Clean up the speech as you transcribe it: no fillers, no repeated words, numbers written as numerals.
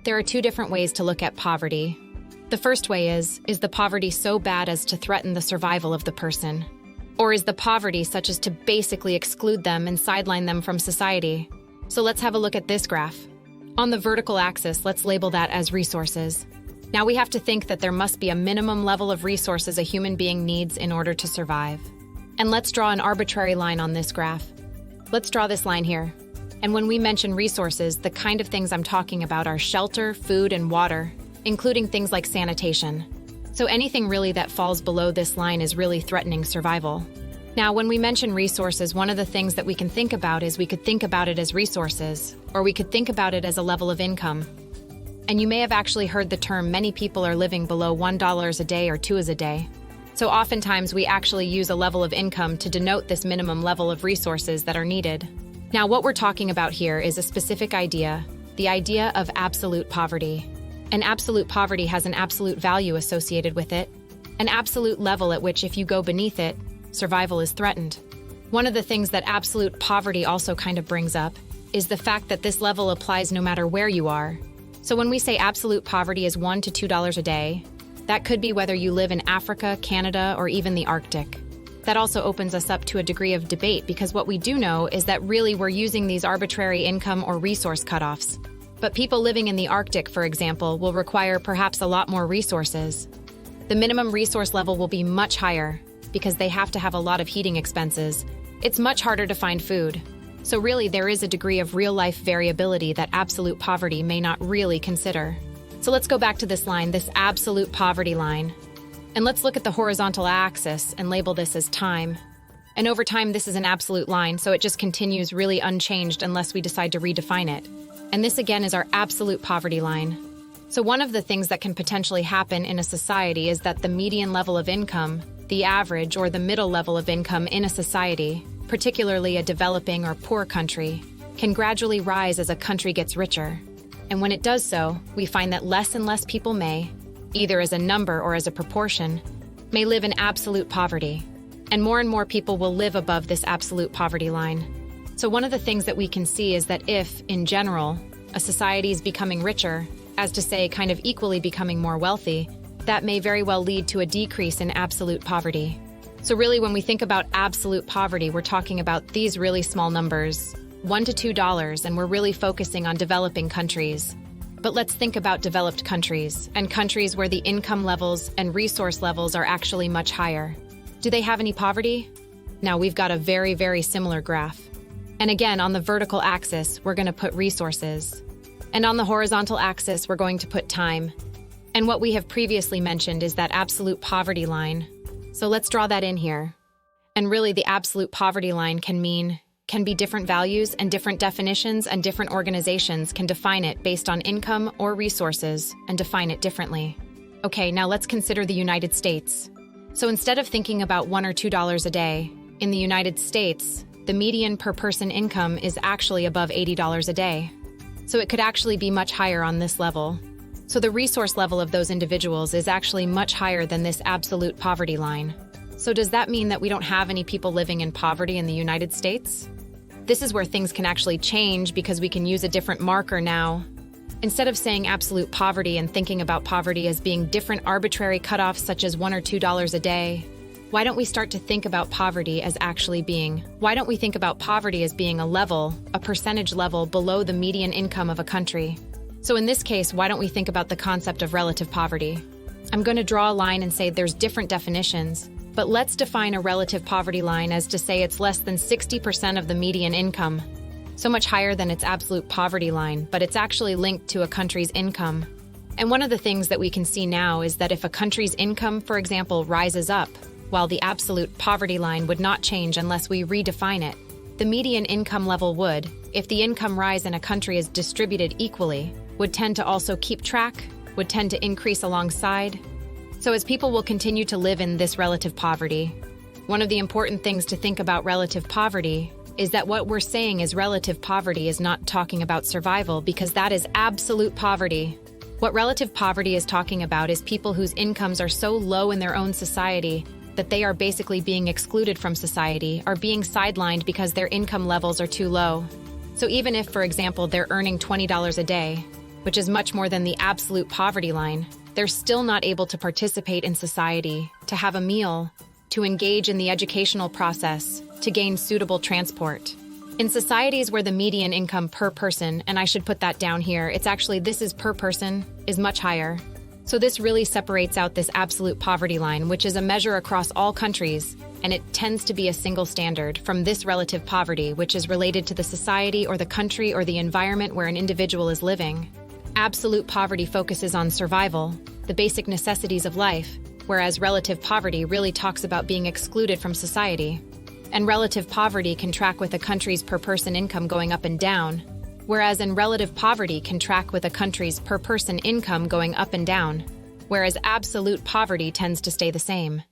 There are two different ways to look at poverty. The first way is the poverty so bad as to threaten the survival of the person? Or is the poverty such as to basically exclude them and sideline them from society? So let's have a look at this graph. On the vertical axis, let's label that as resources. Now we have to think that there must be a minimum level of resources a human being needs in order to survive. And let's draw an arbitrary line on this graph. Let's draw this line here. And when we mention resources, the kind of things I'm talking about are shelter, food, and water, including things like sanitation. So anything really that falls below this line is really threatening survival. Now, when we mention resources, one of the things that we can think about is we could think about it as resources, or we could think about it as a level of income. And you may have actually heard the term many people are living below $1 a day or $2 a day. So oftentimes we actually use a level of income to denote this minimum level of resources that are needed. Now, what we're talking about here is a specific idea, the idea of absolute poverty. And absolute poverty has an absolute value associated with it, an absolute level at which if you go beneath it, survival is threatened. One of the things that absolute poverty also kind of brings up is the fact that this level applies no matter where you are. So when we say absolute poverty is $1 to $2 a day, that could be whether you live in Africa, Canada, or even the Arctic. That also opens us up to a degree of debate because what we do know is that really we're using these arbitrary income or resource cutoffs. But people living in the Arctic, for example, will require perhaps a lot more resources. The minimum resource level will be much higher because they have to have a lot of heating expenses. It's much harder to find food. So really, there is a degree of real-life variability that absolute poverty may not really consider. So let's go back to this line, this absolute poverty line. And let's look at the horizontal axis and label this as time. And over time, this is an absolute line, so it just continues really unchanged unless we decide to redefine it. And this again is our absolute poverty line. So one of the things that can potentially happen in a society is that the median level of income, the average or the middle level of income in a society, particularly a developing or poor country, can gradually rise as a country gets richer. And when it does so, we find that less and less people may, either as a number or as a proportion, may live in absolute poverty. And more people will live above this absolute poverty line. So one of the things that we can see is that if, in general, a society is becoming richer, as to say kind of equally becoming more wealthy, that may very well lead to a decrease in absolute poverty. So really when we think about absolute poverty, we're talking about these really small numbers, $1 to $2, and we're really focusing on developing countries. But let's think about developed countries, and countries where the income levels and resource levels are actually much higher. Do they have any poverty? Now we've got a very, very similar graph. And again, on the vertical axis, we're going to put resources. And on the horizontal axis, we're going to put time. And what we have previously mentioned is that absolute poverty line. So let's draw that in here. And really, the absolute poverty line can be different values and different definitions, and different organizations can define it based on income or resources and define it differently. Okay, now let's consider the United States. So instead of thinking about $1 or $2 a day, in the United States, the median per person income is actually above $80 a day. So it could actually be much higher on this level. So the resource level of those individuals is actually much higher than this absolute poverty line. So does that mean that we don't have any people living in poverty in the United States? This is where things can actually change because we can use a different marker now. Instead of saying absolute poverty and thinking about poverty as being different arbitrary cutoffs such as $1 or $2 a day, why don't we start to think about poverty as being a level, a percentage level below the median income of a country? So in this case, why don't we think about the concept of relative poverty? I'm going to draw a line and say there's different definitions, but let's define a relative poverty line as to say it's less than 60% of the median income. So much higher than its absolute poverty line, but it's actually linked to a country's income. And one of the things that we can see now is that if a country's income, for example, rises up, while the absolute poverty line would not change unless we redefine it, the median income level would, if the income rise in a country is distributed equally, would tend to also keep track, would tend to increase alongside. So as people will continue to live in this relative poverty, one of the important things to think about relative poverty is that what we're saying is relative poverty is not talking about survival, because that is absolute poverty. What relative poverty is talking about is people whose incomes are so low in their own society that they are basically being excluded from society, are being sidelined because their income levels are too low. So even if, for example, they're earning $20 a day, which is much more than the absolute poverty line, they're still not able to participate in society, to have a meal, to engage in the educational process, to gain suitable transport. In societies where the median income per person, and I should put that down here, this is per person, is much higher. So this really separates out this absolute poverty line, which is a measure across all countries, and it tends to be a single standard from this relative poverty, which is related to the society or the country or the environment where an individual is living. Absolute poverty focuses on survival, the basic necessities of life, whereas relative poverty really talks about being excluded from society. And relative poverty can track with a country's per-person income going up and down, whereas in relative poverty can track with a country's per-person income going up and down, whereas absolute poverty tends to stay the same.